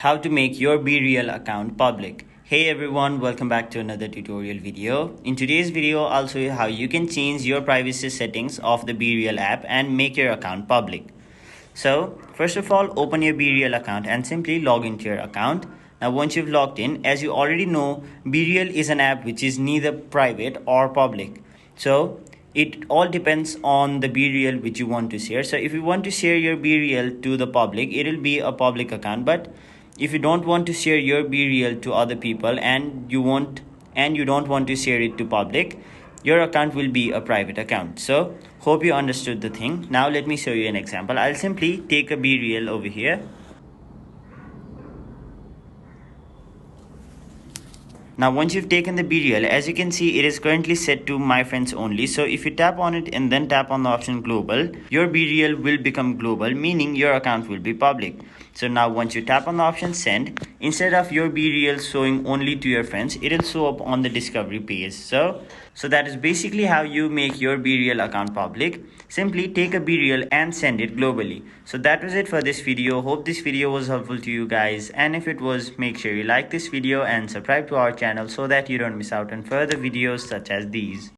How to make your BeReal account public. Hey everyone, welcome back to another tutorial video. In today's video, I'll show you how you can change your privacy settings of the BeReal app and make your account public. So first of all, open your BeReal account and simply log into your account. Now once you've logged in, as you already know, BeReal is an app which is neither private or public. So it all depends on the BeReal which you want to share. So if you want to share your BeReal to the public, it will be a public account. But if you don't want to share your BeReal to other people and you don't want to share it to public, your account will be a private account. So hope you understood the thing. Now let me show you an example. I'll simply take a BeReal over here. Now once you've taken the BeReal, as you can see, it is currently set to my friends only. So if you tap on it and then tap on the option global, your BeReal will become global, meaning your account will be public. So now once you tap on the option send, instead of your BeReal showing only to your friends, it will show up on the discovery page. So that is basically how you make your BeReal account public. Simply take a BeReal and send it globally. So that was it for this video. Hope this video was helpful to you guys, and if it was, make sure you like this video and subscribe to our channel so that you don't miss out on further videos such as these.